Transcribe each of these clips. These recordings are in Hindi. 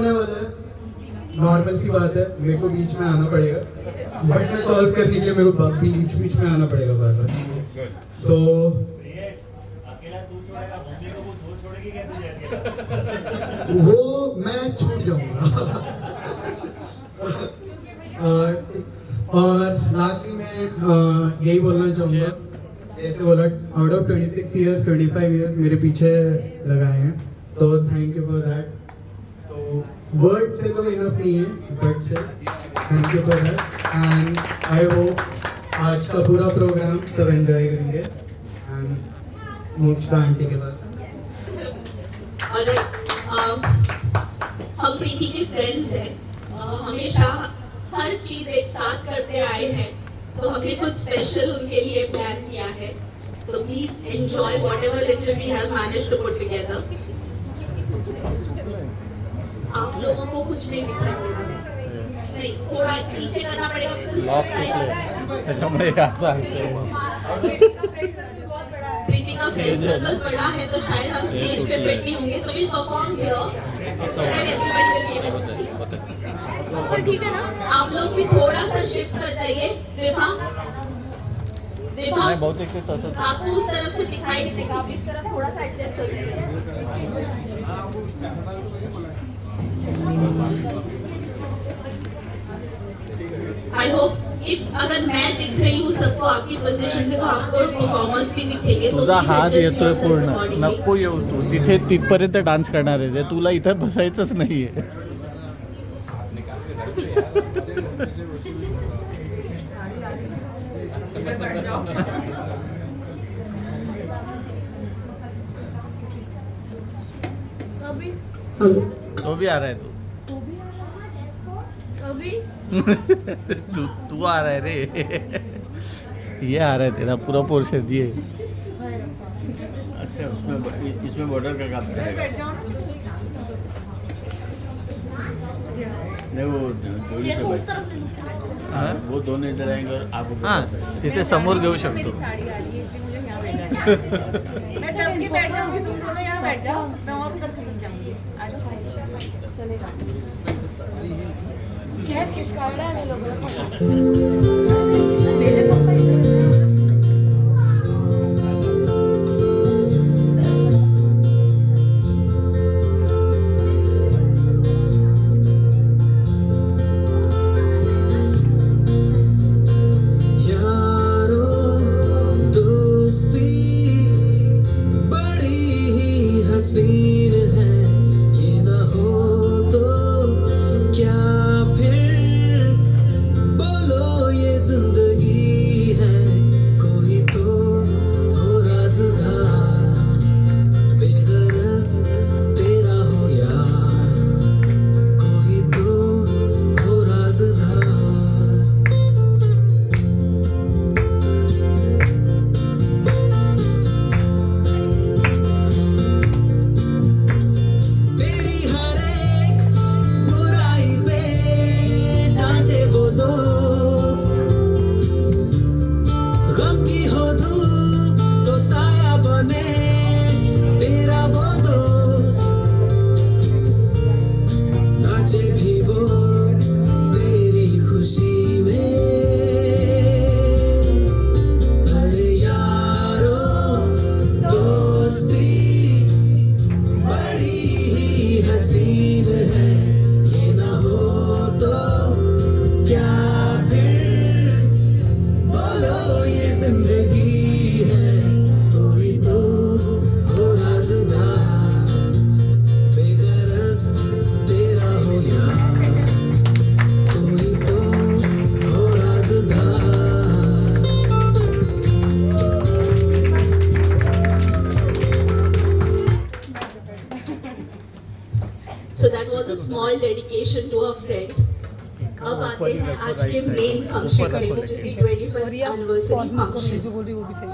होने वाला है, नॉर्मल सी बात है, मेरे को बीच में आना पड़ेगा, बट मैं सॉल्व करने के लिए मेरे को बीच में आना पड़ेगा बार बार। सो वो मैं छूट जाऊंगा। और लास्ट में मैं यही बोलना चाहूँगा, जैसे बोला आउट ऑफ 26 ईयर्स 25 ईयर्स मेरे पीछे लगाए हैं, तो थैंक यू फॉर दैट। तो वर्ड से तो इनफ नहीं है, बट से thank you for that and I hope आज का पूरा प्रोग्राम सब एंजॉय करेंगे एंड मोक्षा आंटी के बाद। और हम प्रीति के फ्रेंड्स हैं, हमेशा हर चीज एक साथ करते आए हैं, तो हमने कुछ स्पेशल उनके लिए प्लान किया है। So please enjoy whatever little we have managed to put together. आप लोगों को कुछ नहीं दिखाई देगा, नहीं, थोड़ा पीछे करना पड़ेगा। प्रीति का फ्रेंड सर्कल बड़ा है, तो शायद हम स्टेज पे फिट नहीं होंगे, so will perform here so that everybody will be able to see. ठीक है ना? आप लोग भी थोड़ा सा शिफ्ट कर जाइए। विभा, आपको उस तरफ से दिखाई नहीं देगा, आप इस तरफ थोड़ा सा एडजस्ट हो जाइए। आई होप इफ अगर मैं दिख रही हूँ सबको आपकी पोझिशन से, तो आपको परफॉर्मर्स भी दिखेंगे। तुझा हात येतोय पूर्ण, नको येऊ तू तिथे, तिथपर्यंत डान्स करणार आहे, तुला इथं बसायचंच नाहीये। तो भी आ रहा है तू आ रहा है रे। ये आ रहा है तेरा पूरा पोर्शन ये। अच्छा, उसमें इसमें बॉर्डर का काम करेगा। नहीं, वो जोड़ी से हाँ? वो दोनों इधर आएंगे और आप हाँ, तिथे समोर घेऊ शकतो। साड़ी आ रही है इसलिए मुझे यहाँ भेजा गया। मैं सबके बैठ जाऊंगी, तुम दोनों यहाँ बैठ जाओ, मैं और उधर खिसक जाऊंगी। आ जाओ, चलेगा। चेयर किसका है? मैं लोगों को मेरे पापा So that was a small dedication to a friend. अब आते हैं आज के मेन फंक्शन पे, which is the 25th anniversary function. जो बोल रही वो भी सही।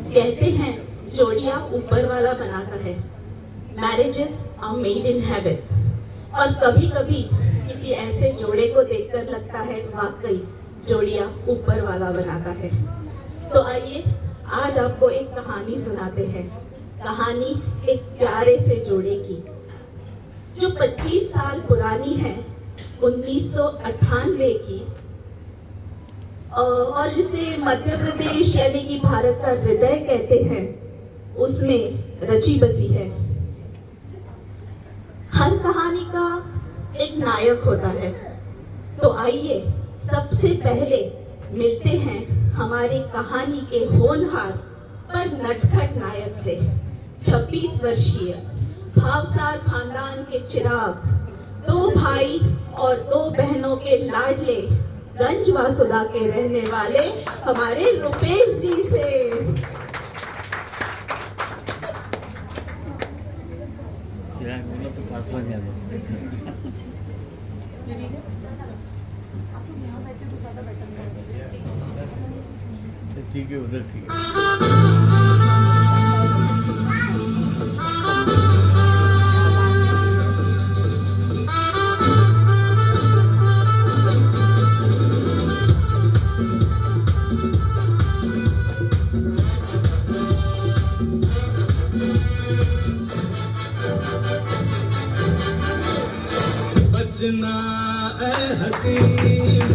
कहते हैं जोड़ियां ऊपर वाला बनाता है, marriages are made in heaven. और कभी कभी किसी ऐसे जोड़े को देखकर लगता है वाकई जोड़ियां ऊपर वाला बनाता है। तो आइए आज आपको एक कहानी सुनाते हैं, कहानी एक प्यारे से जोड़े की जो 25 साल पुरानी है, 1998 की, और जिसे मध्य प्रदेश यानी कि भारत का हृदय कहते हैं, उसमें रची बसी है। हर कहानी का एक नायक होता है, तो आइए सबसे पहले मिलते हैं हमारी कहानी के होनहार पर नटखट नायक से। 26 वर्षीय भावसार खानदान के चिराग, 2 भाई और 2 बहनों के लाडले, गंज वासुदा के रहने वाले हमारे रुपेश जी से। चिराग बोला तो पासवान याद होता है। ठीक है, उधर ठीक है। बचना ए हसीन,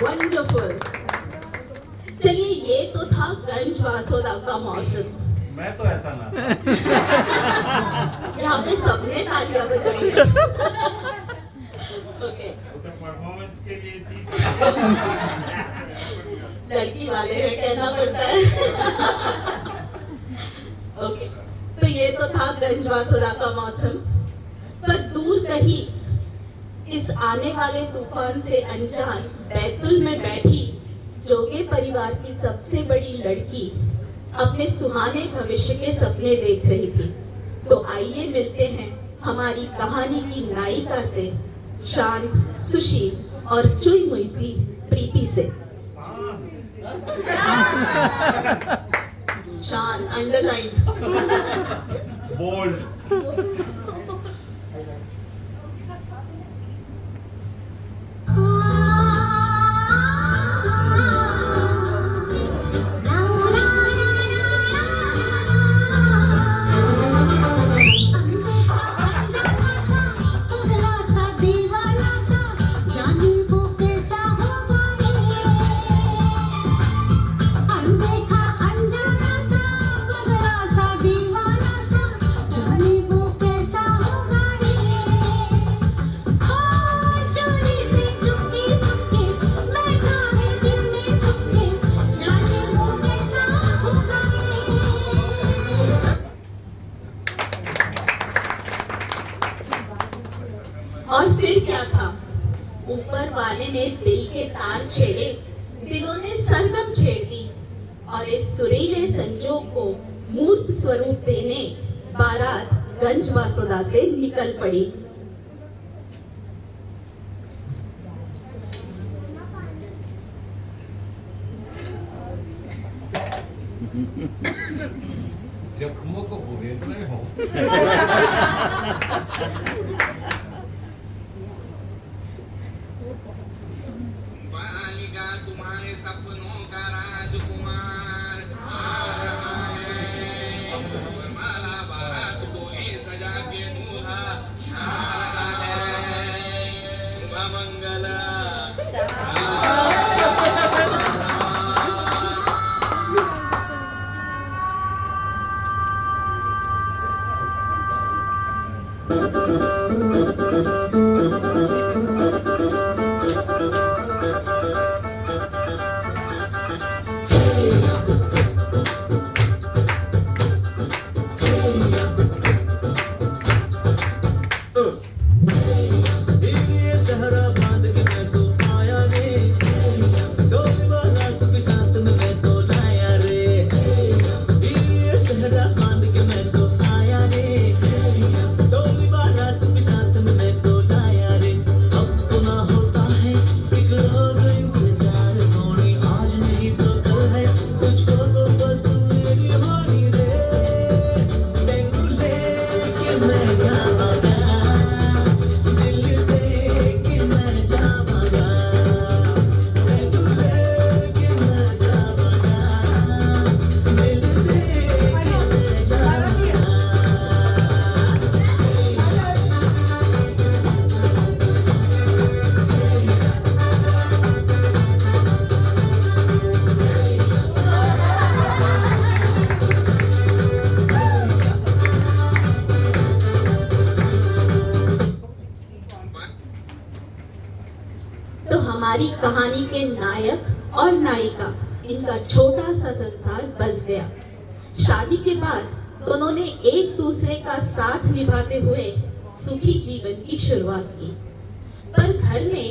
वंडरफुल। चलिए, ये तो था गंज वासुदा का मौसम। मैं तो ऐसा ना था। यहाँ पे सबने तालियां बजाई। ओके, परफॉर्मेंस के लिए थी। लड़की वाले हैं, कहना पड़ता है। ओके, तो ये तो था गंज वासुदा का मौसम। पर दूर कहीं इस आने वाले तूफान से अनजान बैतुल में बैठी जोगे परिवार की सबसे बड़ी लड़की अपने सुहाने भविष्य के सपने देख रही थी। तो आइए मिलते हैं हमारी कहानी की नायिका से, शांत, सुशील और चुई मुईसी प्रीति से। शांत अंडरलाइन। बोल्ड। और फिर क्या था, ऊपर वाले ने दिल के तार छेड़े, दिलों ने सरगम छेड़ दी, और इस सुरीले संजोग को मूर्त स्वरूप देने बारात गंज वासुदा से निकल पड़ी। जख्मों को भूरेत रहे हो। बालिका तुम्हारे सपनों का राजकुमार आ रहा है, माला बारात डोली सजा के दूल्हा आ रहा है। शुभ मंगल। सहरा बांध के मैं तो हमारी कहानी के नायक और नायिका, इनका छोटा सा संसार बस गया। शादी के बाद दोनों ने एक दूसरे का साथ निभाते हुए सुखी जीवन की शुरुआत की। पर घर में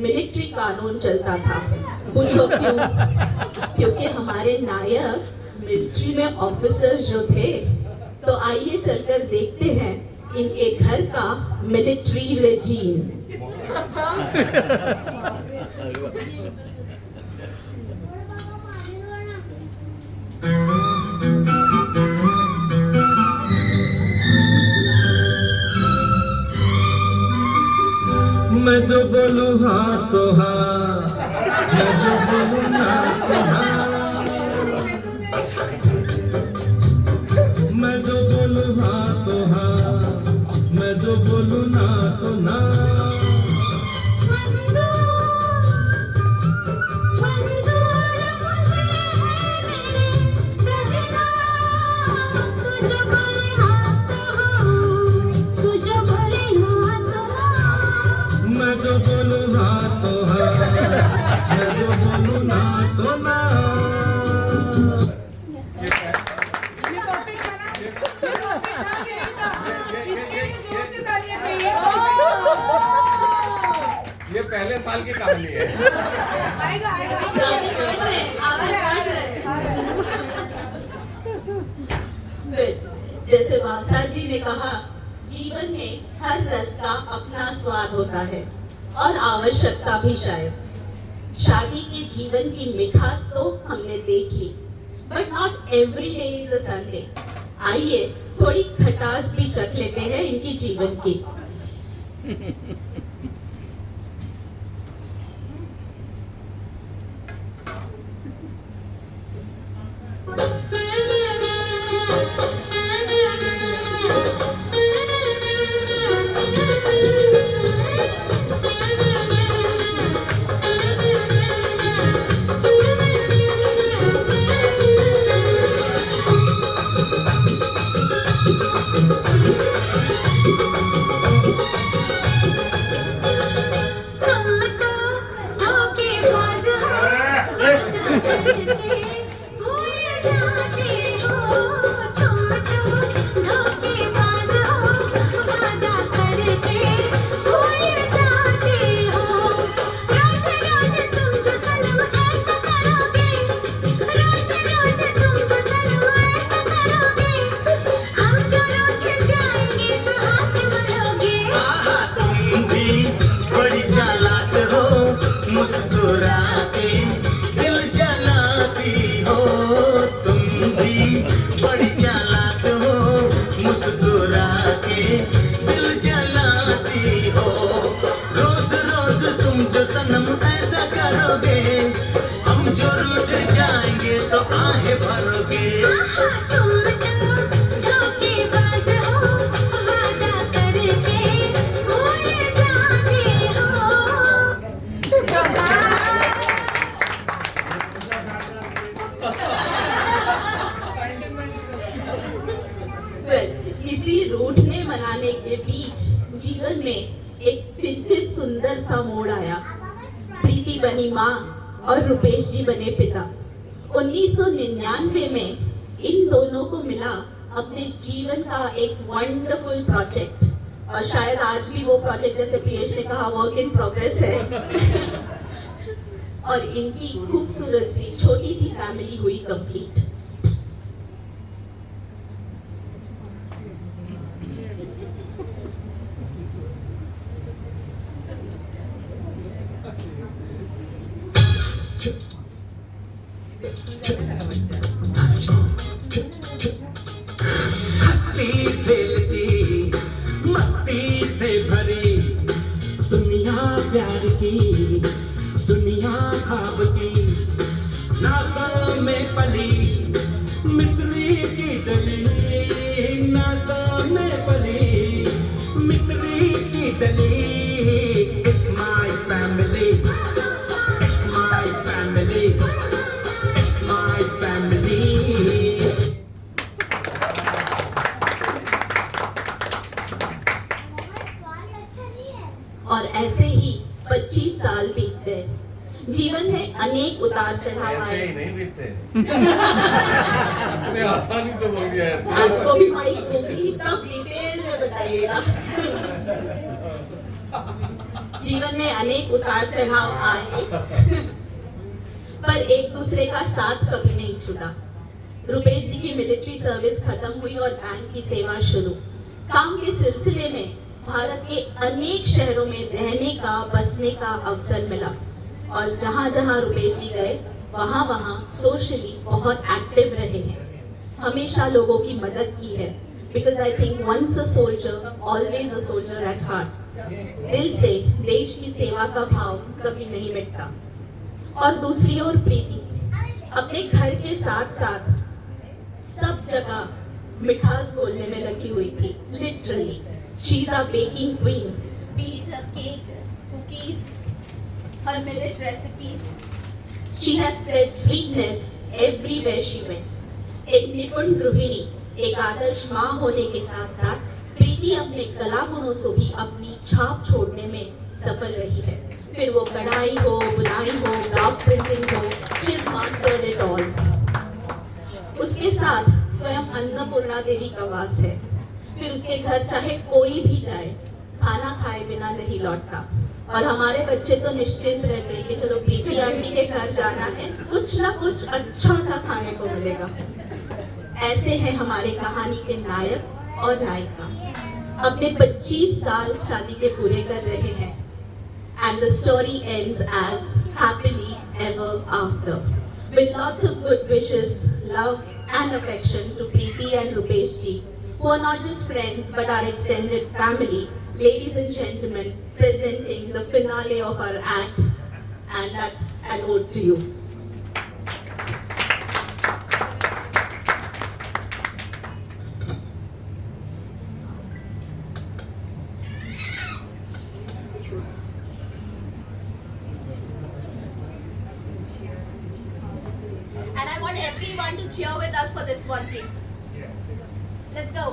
मिलिट्री कानून चलता था। पूछो क्यों? क्योंकि हमारे नायक मिलिट्री में ऑफिसर जो थे। तो आइए चलकर देखते हैं इनके घर का मिलिट्री रेजीम। मैं जो बोलूं हाँ तो हाँ, मैं जो बोलूं ना तो हाँ, मैं जो बोलूं हाँ तो हाँ, मैं जो बोलूं ना तो ना। मैं जो बोलूं हाँ तो हाँ, मैं जो बोलूं ना तो ना। ये पहले साल की कहानी है। जैसे वासा जी ने कहा, जीवन में हर रस का अपना स्वाद होता है और आवश्यकता भी शायद। शादी के जीवन की मिठास तो हमने देख ली, but not every day is a Sunday. आइए थोड़ी खटास भी चख लेते हैं इनकी जीवन की। इसी रूठने मनाने के बीच जीवन में एक फिर सुंदर सा मोड़ आया। प्रीति बनी माँ और रुपेश जी बने पिता। 1999 में इन दोनों को मिला अपने जीवन का एक वंडरफुल प्रोजेक्ट, और शायद आज भी वो प्रोजेक्ट, जैसे प्रियेश ने कहा, वर्क इन प्रोग्रेस है। और इनकी खूबसूरत सी छोटी सी फैमिली हुई कंप्लीट। हंसती खेलती मस्ती से भरी दुनिया प्यार की, दुनिया ख्वाब की, नाज़ों में पली मिस्री की डली, नाज़ों में पली मिस्री की डली। It's my family, it's my family, it's my family। और ऐसे ही 25 साल बीत गए। जीवन में अनेक उतार चढ़ाव ऐसे आए। ही नहीं बीतते। इतने आसानी से बोल दिया है आपको भी माइक दूंगी, तब डिटेल में बताइएगा। जीवन में अनेक उतार चढ़ाव आए, पर एक दूसरे का साथ कभी नहीं छूटा। रुपेश जी की मिलिट्री सर्विस खत्म हुई और बैंक की सेवा शुरू। काम के सिलसिले में भारत के अनेक शहरों में रहने का, बसने का अवसर मिला, और जहां जहां रुपेश जी गए वहां वहां सोशली बहुत एक्टिव रहे हैं। हमेशा लोगों की मदद की है, because I think once a soldier always a soldier at heart. दिल से देश की सेवा का भाव कभी नहीं मिटता। और दूसरी ओर प्रीति अपने घर के साथ साथ सब जगह मिठास बोलने में लगी हुई थी। Literally she is a baking queen, B it her cakes, cookies, her millet recipes. She has spread sweetness everywhere she went. एक निपुण गृहिणी, एक आदर्श माँ होने के साथ साथ प्रीति अपने कला गुणों से भी अपनी छाप छोड़ने में सफल रही है। फिर वो कढ़ाई हो, बुनाई हो, ग्राफ प्रिंटिंग हो, she has mastered it all. उसके साथ स्वयं अन्नपूर्णा देवी का वास है। फिर उसके घर चाहे कोई भी जाए, खाना खाए बिना नहीं लौटता। और हमारे बच्चे तो निश्चिंत रहते हैं कि चलो प्रीति आंटी के घर जाना है, कुछ ना कुछ अच्छा सा खाने को मिलेगा। ऐसे हैं हमारे कहानी के नायक और नायिका। अपने 25 साल शादी के पूरे कर रहे हैं, and the story ends as happily ever after, with lots of good wishes, love and affection to Preeti and Rupesh ji, who are not just friends but are extended family. Ladies and gentlemen, presenting the finale of our act, and that's an ode to you. And I want everyone to cheer with us for this one, please. Let's go.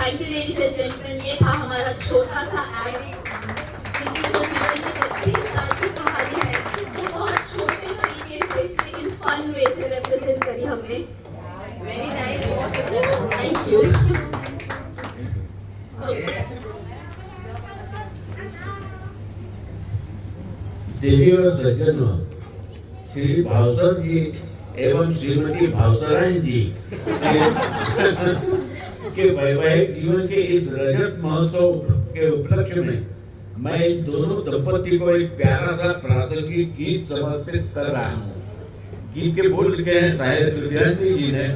Thank you ladies and gentleman, ये था हमारा छोटा सा एक्ट। इनकी जो जीवन की 25 साल की कहानी है वो बहुत छोटे तरीके से लेकिन फन वे से रिप्रेजेंट करी हमने। Very nice, thank you. देवी और सज्जनों, श्री भावसर जी एवं श्रीमती भावसरायन जी के वैवाहिक जीवन के इस रजत महोत्सव के उपलक्ष्य में मैं इन दोनों दंपति को एक प्यारा सा प्रासंगिक गीत समर्पित कर रहा हूँ। गीत के बोल लिखे हैं शायद विद्यार्थी जी ने।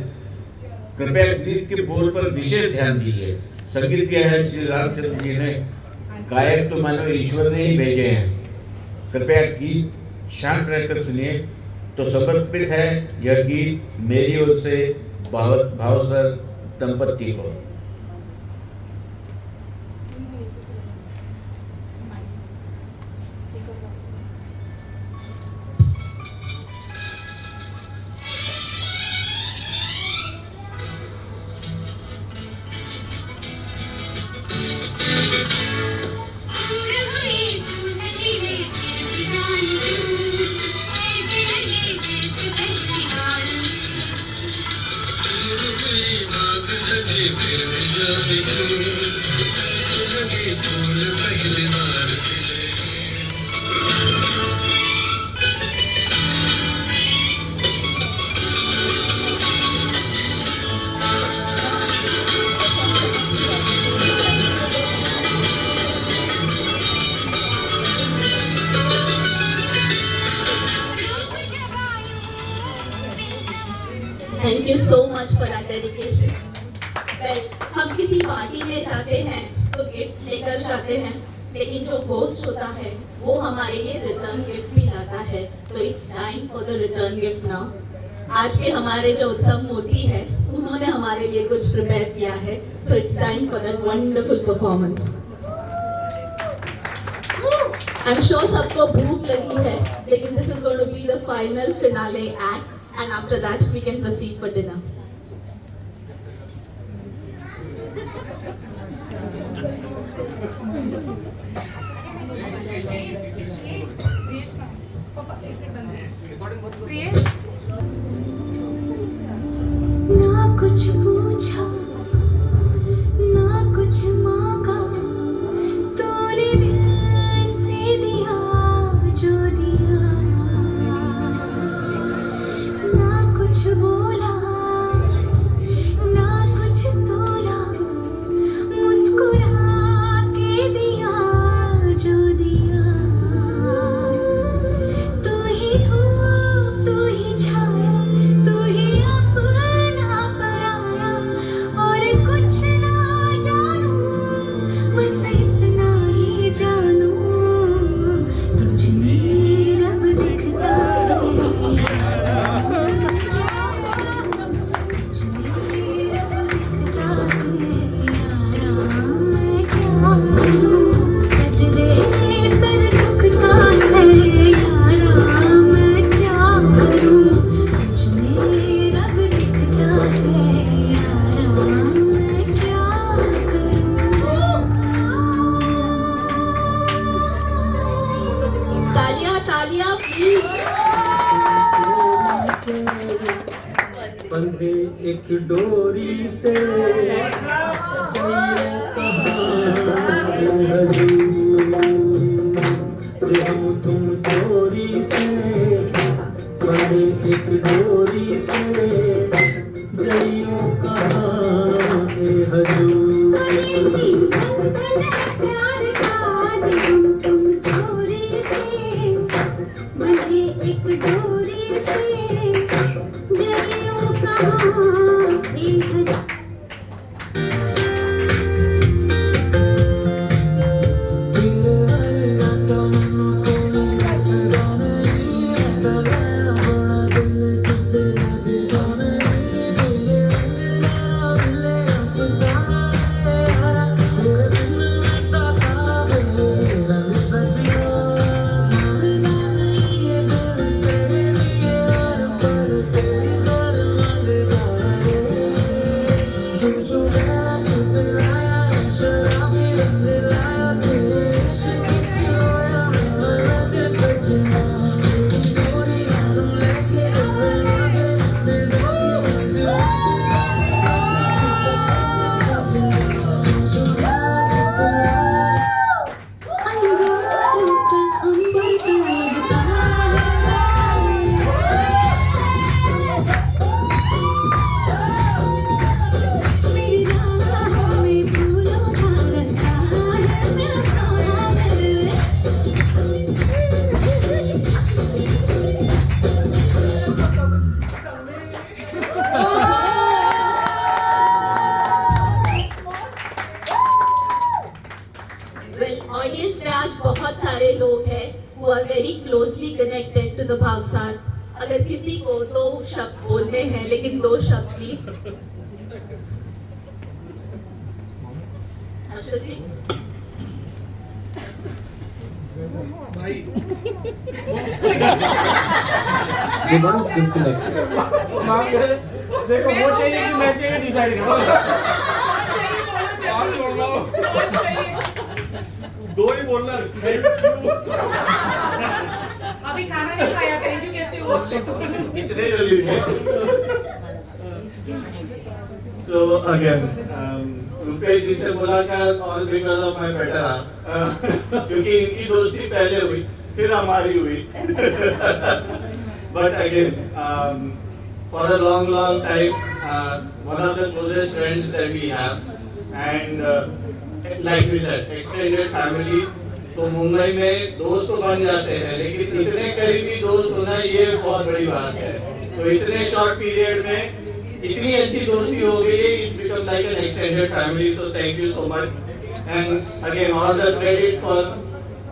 कृपया गीत के बोल पर विशेष ध्यान दीजिए। संगीत किया है श्री रामचंद्र जी ने, गायक तो मानो ईश्वर ने ही भेजे हैं। कृपया गीत शांत रहकर सुनिए। तो समर्पित है यह गीत मेरी ओर से भावसर दंपति को। Thank you so much for that dedication. Well, हम किसी पार्टी में जाते हैं तो गिफ्ट्स लेकर जाते हैं, लेकिन जो होस्ट होता है वो हमारे लिए रिटर्न गिफ्ट भी लाता है। तो it's time for the return gift now. आज के हमारे जो उत्सव मूर्ति है उन्होंने हमारे लिए कुछ प्रिपेयर किया है, so it's time for that wonderful performance. I am sure सबको भूख लगी है, लेकिन this is going to be the final finale act, and after that we can proceed for dinner. ना कुछ पूछा ना कुछ मांगा, तूने दिल से दिया जो दिया, कुछ बोला ना कुछ तोला, मुस्कुरा के दिया जो दिया। तू ही धूप तू ही छाया, तू ही अपना पराया, और कुछ ना जानू बस इतना ही जानू, तुझ में रब दिखता है। बंधे एक डोरी से तुम चोरी से, बंधे एक डोरी से जइयो कहाँ के हजूर। प्यार का तुम चोरी से, बंधे एक डोरी से जइयो कहाँ के हजूर। ऑडियंस में आज बहुत सारे लोग हैं who are very closely connected to the Bhavsars. अगर किसी को 2 शब्द बोलने हैं, लेकिन 2 शब्द please. Ashok ji Device disconnected. देखो वो चाहिए कि मैं चाहिए डिसाइड करो। और बोल रहा हूँ 2 ही बोलना। Thank you. अभी खाना नहीं खाया, थैंक यू कैसे हो? इतने जल्दी नहीं। So again, रुपेश जी से मुलाकात और because of my better half, क्योंकि इनकी दोस्ती पहले हुई फिर हमारी हुई। But again, for a long time, one of the closest friends that we have, and like we said, extended family. तो मुंबई में दोस्त तो बन जाते हैं, लेकिन इतने करीबी दोस्त होना ये बहुत बड़ी बात है। तो इतने शॉर्ट पीरियड में इतनी अच्छी दोस्ती हो गई, it become like an extended family. So thank you so much, and again all the credit for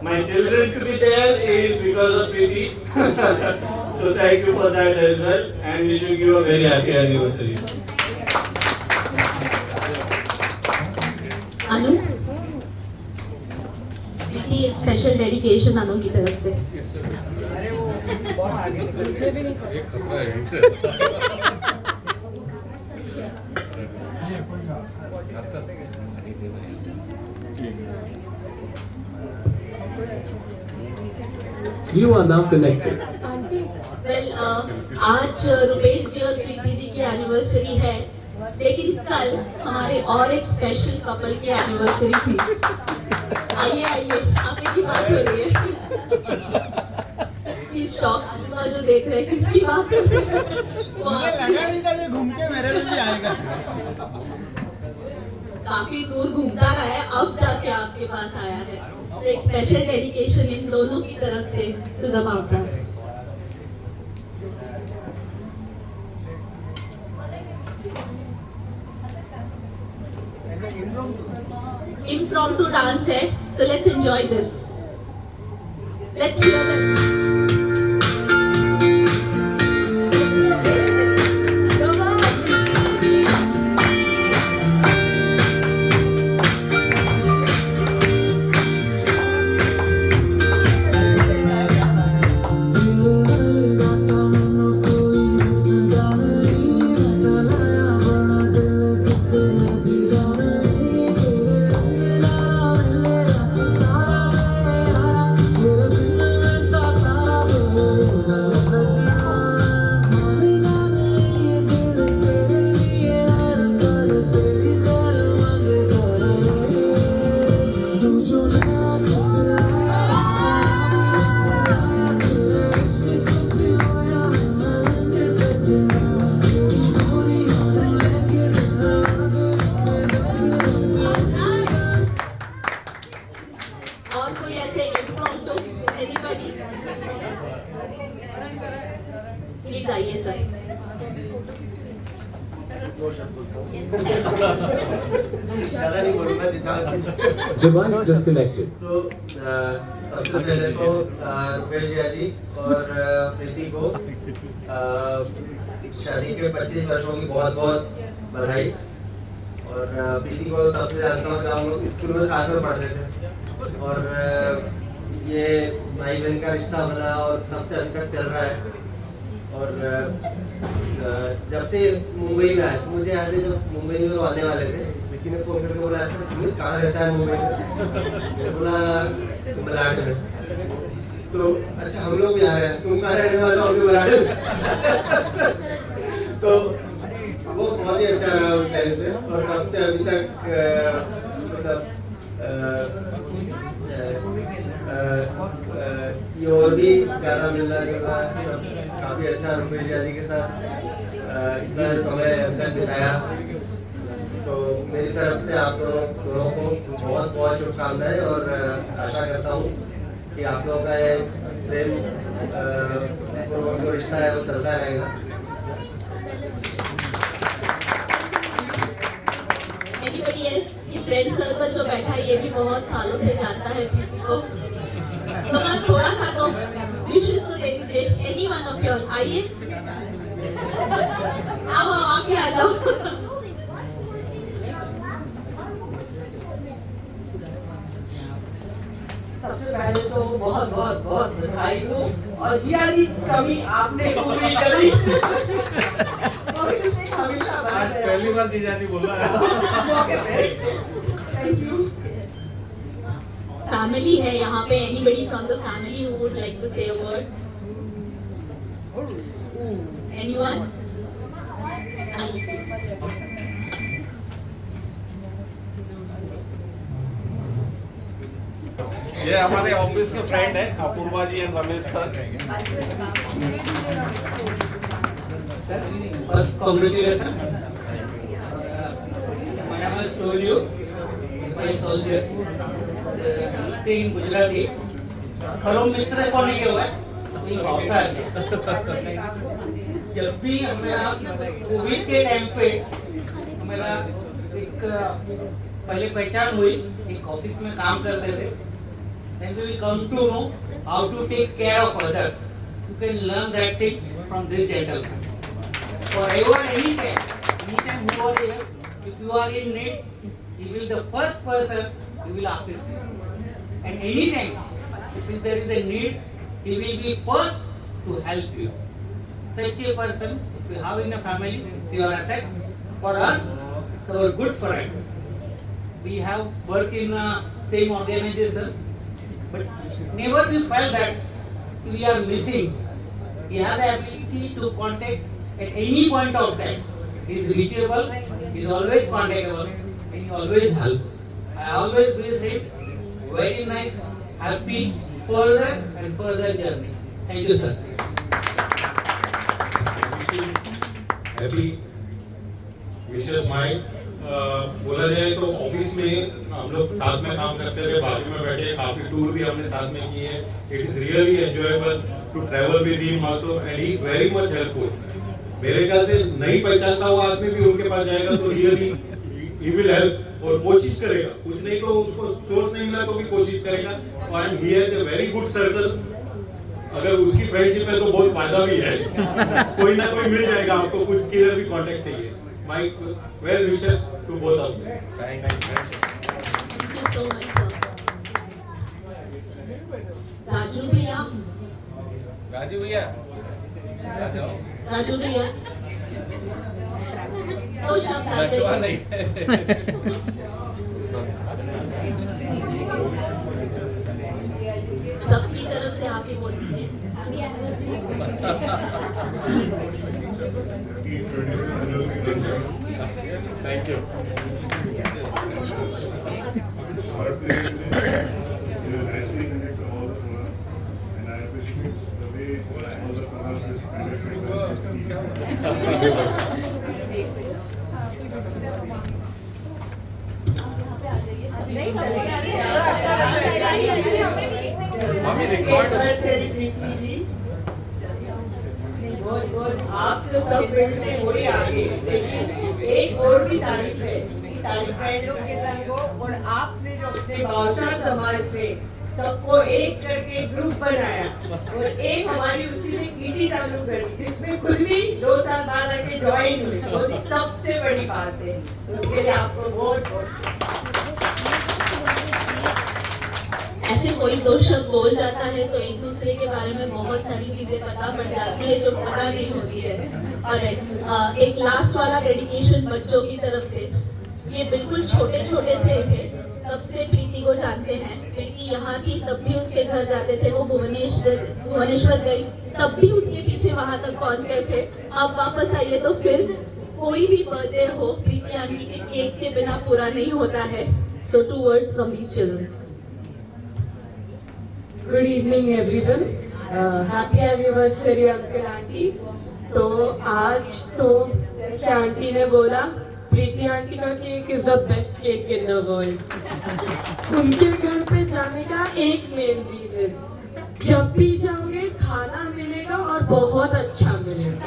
my children to be there is because of Preeti. So thank you for that as well, and wishing you a very happy anniversary. अनु, प्रीति एक स्पेशल डेडिकेशन अनु की तरफ से। मुझे भी नहीं एक खतरा है इनसे। You are now connected. Well आज रुपेश जी और प्रीति जी की एनिवर्सरी है, लेकिन कल हमारे और एक स्पेशल कपल की एनिवर्सरी थी। आइए आइए, आपकी की बात हो रही है। इस शॉक जो देख रहे हैं किसकी बात हो रही है? वो आपकी है। ये घूम के मेरे में भी आएगा। काफी दूर घूमता रहा है, अब जाके आपके पास आया है। तो एक स्पेशल डेडिकेशन इन दोनों की तरफ से टू द माउसास। Impromptu dance है, so let's enjoy this. Let's cheer them. और कोई ऐसे impromptu anybody? प्लीज आइए सर। Device disconnected. So सबसे पहले तो रुपेश जी और प्रीति को शादी के 25 वर्षों की बहुत बहुत बधाई। और प्रीति को तब से जानता हूँ जब हम लोग स्कूल में साथ में पढ़ते थे, और ये भाई बहन का रिश्ता बना और तब से अभी तक चल रहा है। और जब से मुंबई में आए तो मुझे याद है जब मुंबई में आने वाले थे, लेकिन ने फोन करके बोला ऐसा सुमित कहाँ रहता है मुंबई में? मैंने बोला मलाड में। तो अच्छा हम लोग भी आ रहे हैं, तुम कहाँ रहने वाले हो? मलाड में। तो वो बहुत ही अच्छा रहा उस टाइम से, और तब से अभी तक मतलब ये और भी ज़्यादा मिलना जुलना सब काफ़ी अच्छा रुपेश जी के साथ इतना समय अब तक बिताया। तो मेरी तरफ से आप दोनों को बहुत बहुत शुभकामनाएं, और आशा करता हूँ कि आप लोगों का ये प्रेम जो रिश्ता है वो चलता रहेगा। Anybody else? ये फ्रेंड सर्कल जो बैठा है ये भी बहुत सालों से जानता है प्रीति को। तो मैं थोड़ा सा तो विशेष तो दे दीजिए, एनी वन ऑफ योर, आइए, आओ आके आ जाओ। सबसे पहले तो बहुत बहुत बहुत बधाई हो, और जिया जी कमी आपने पूरी करी। हमेशा पहली बार जीजा जी बोल रहा है। Thank you. फैमिली है यहाँ पे, anybody from the family who would like to say a word? Anyone? ये हमारे ऑफिस के फ्रेंड है Apoorva ji and Ramesh sir. First, congratulations. Madam has told you, my soldier, saying Gujarati, खरो मित्र कोने के हुए, ये भाषा है। जब भी हमारा कोविड के टाइम पे हमारा एक पहले पहचान हुई, एक ऑफिस में काम करते थे, then we will come to know how to take care of others. You can learn that thing from this gentleman. For everyone, anytime who are here, if you are in need, he will the first person who will assist you. And anytime, if there is a need, he will be first to help you. Such a person, if you have in a family, it's your asset. For us, it's our good friend. We have worked in the same organization, but never we felt that we are missing. He has the ability to contact at any point of time. He is reachable, he is always contactable, and he always help. I always wish him very nice, happy, further and further journey. Thank you, sir. Happy विशेष माइंड बोला जाए तो ऑफिस में हम लोग साथ में काम करते थे, बाजू में बैठे, काफी टूर भी हमने साथ में किए। It is really enjoyable to travel with him also and he is very much helpful. मेरे ख्याल से नहीं पहचानता हुआ आदमी भी उनके पास जाएगा तो रियली ही विल हेल्प और कोशिश करेगा, कुछ नहीं तो उसको सोर्स नहीं मिला तो भी कोशिश करेगा। And he has a very good circle. अगर उसकी फ्रेंडशिप है तो बहुत फायदा भी है, कोई ना कोई मिल जाएगा आपको, कुछ किधर भी कांटेक्ट चाहिए। My well wishes to both of you. Thank you so much, sir. Raju भैया, राजू भैया, राजू भैया, दो शब्द आ रचवा जाइए। नहीं सबकी तरफ से आप ही बोल दीजिए। Thank you. प्रीति जी, आप तो सब फील्ड में हो ही आगे, लेकिन एक और भी तारीफ है कि सारे फ्रेंडों के संग हो, और आपने जो अपने भाषा समाज में सबको एक करके ग्रुप बनाया, और एक हमारी उसी में कीटी चालू करी, जिसमें खुद भी 2 साल बाद आके ज्वाइन हुई, वो सबसे बड़ी बात है। उसके लिए आपको बहुत बहुत ऐसे कोई दो शब्द बोल जाता है तो एक दूसरे के बारे में बहुत सारी चीजें पता पड़ जाती है जो पता नहीं होती है। और एक लास्ट वाला डेडिकेशन बच्चों की तरफ से, ये बिल्कुल छोटे छोटे से थे तब से प्रीति को जानते हैं। प्रीति यहाँ थी तब भी उसके घर जाते थे, वो भुवनेश्वर गई तब भी उसके पीछे वहां तक पहुंच गए थे। अब वापस आइए तो फिर कोई भी बर्थडे हो प्रीति आंटी के केक के बिना पूरा नहीं होता है। सो 2 words from these children. Good evening everyone, happy anniversary uncle aunty. तो आज तो जैसे आंटी ने बोला, प्रीति आंटी का cake is the best cake in the world. उनके घर पे जाने का एक मेन रीजन, जब भी जाओगे खाना मिलेगा और बहुत अच्छा मिलेगा।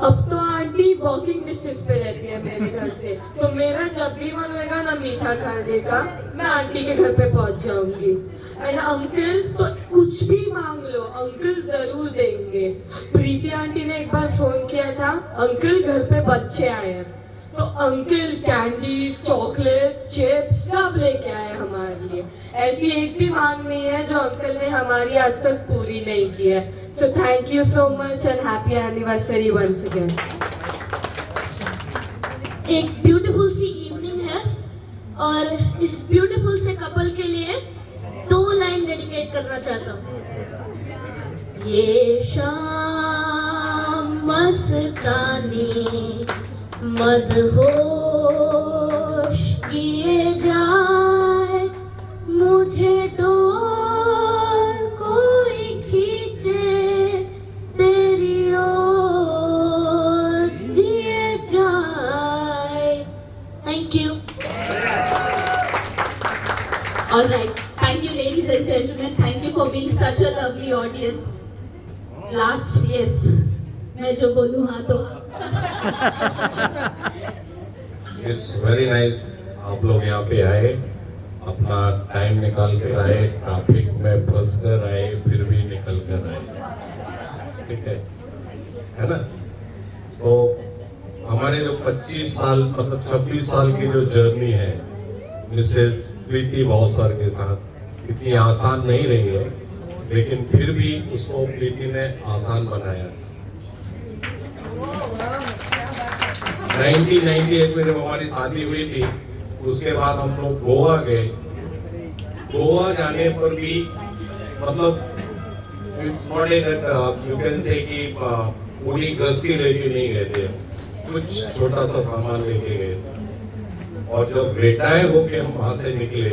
अब तो आंटी वॉकिंग डिस्टेंस पे रहती है मेरे घर से, तो मेरा जब भी मन होएगा ना मीठा खाने का, मैं आंटी के घर पे पहुंच जाऊंगी। एंड अंकल तो कुछ भी मांग लो, अंकल जरूर देंगे। प्रीति आंटी ने एक बार फोन किया था, अंकल घर पे बच्चे आए हैं, तो अंकल कैंडी, चॉकलेट, चिप्स सब लेके आए हमारे लिए। ऐसी एक भी मांग नहीं है जो अंकल ने हमारी आज तक पूरी नहीं की है। So thank you so much and happy anniversary once again. एक ब्यूटीफुल सी इवनिंग है और इस ब्यूटीफुल से कपल के लिए 2 लाइन डेडिकेट करना चाहता हूँ। ये शाम मस्तानी मदहोश किए जाए, मुझे डोर कोई खींचे तेरी ओर दिए जाए। Thank you. All right. Thank you, ladies and gentlemen. Thank you for being such a lovely audience. Last, yes. मैं जो बोलूँ हाँ तो इट्स वेरी नाइस आप लोग यहाँ पे आए, अपना टाइम निकाल कर आए, ट्रैफिक में फंस कर आए, फिर भी निकल कर आए, ठीक है ना। तो हमारे जो 25 साल मतलब 26 साल की जो जर्नी है मिसेस प्रीति भावसार के साथ, इतनी आसान नहीं रही है, लेकिन फिर भी उसको प्रीति ने आसान बनाया। 1998 में जब हमारी शादी हुई थी, उसके बाद हम लोग गोवा गए। गोवा जाने पर भी मतलब it's not that you can say कि पूरी गृहस्थी लेके नहीं गए थे, कुछ छोटा सा सामान लेके गए थे। और जब रिटायर होके हम वहां से निकले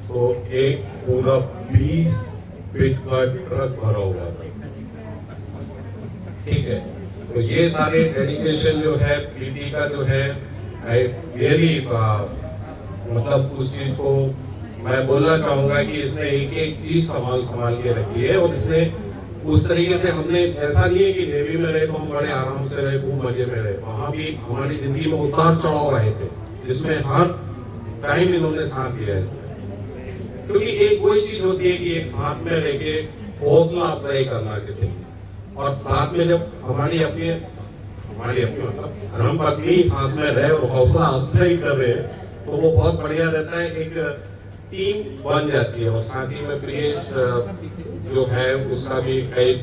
तो एक पूरा 20 फीट का ट्रक भरा हुआ था, ठीक है। तो ये सारे डेडिकेशन जो है प्रीति का जो है, आई रियली मतलब उस चीज को मैं बोलना चाहूंगा कि इसने एक एक चीज संभाल के रखी है। और इसने उस तरीके से, हमने ऐसा नहीं है कि नेवी में रहे तो हम बड़े आराम से रहे, खूब मजे में रहे, वहां भी हमारी जिंदगी में उतार चढ़ाव आए थे, जिसमें हर टाइम इन्होंने साथ दिया है। क्योंकि एक कोई चीज होती है कि एक साथ में रह के हौसला अफजाई करना किसी की, और साथ में जब हमारी अपनी मतलब धर्मपत्नी साथ में रहे और हौसला अफजाई कर रहे तो वो बहुत बढ़िया रहता है, एक टीम बन जाती है। और साथ ही में प्रियेश जो है उसका भी कई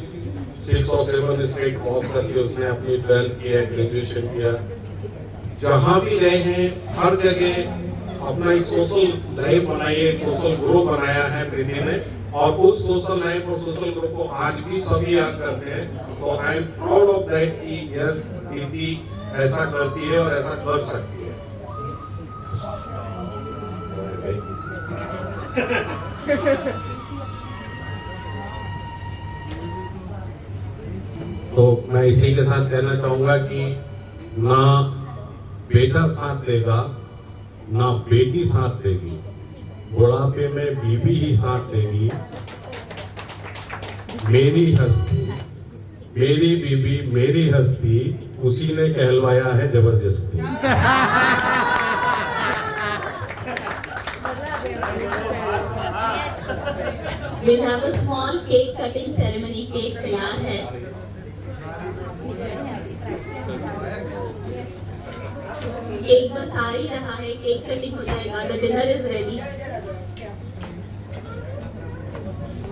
6 और 7 स्टेट क्रॉस करके उसने अपनी 12th किया, ग्रेजुएशन किया। जहाँ भी गए हैं हर जगह अपना एक सोशल लाइफ बनाई है, एक सोशल ग्रुप बनाया है प्रीति ने, और उस सोशल लाइफ और सोशल ग्रुप को आज भी सभी याद करते हैं। तो I am proud of that कि यस प्रीति ऐसा करती है और ऐसा कर सकती है। तो मैं इसी के साथ कहना चाहूंगा कि ना बेटा साथ देगा ना बेटी साथ देगी, बुढ़ापे में बीबी ही साथ देगी। मेरी हस्ती मेरी बीबी मेरी हस्ती, उसी ने कहलवाया है जबरदस्ती। We'll have a small cake cutting ceremony. Cake तैयार है। केक बस आ ही रहा है, केक कटिंग हो जाएगा। The dinner is ready.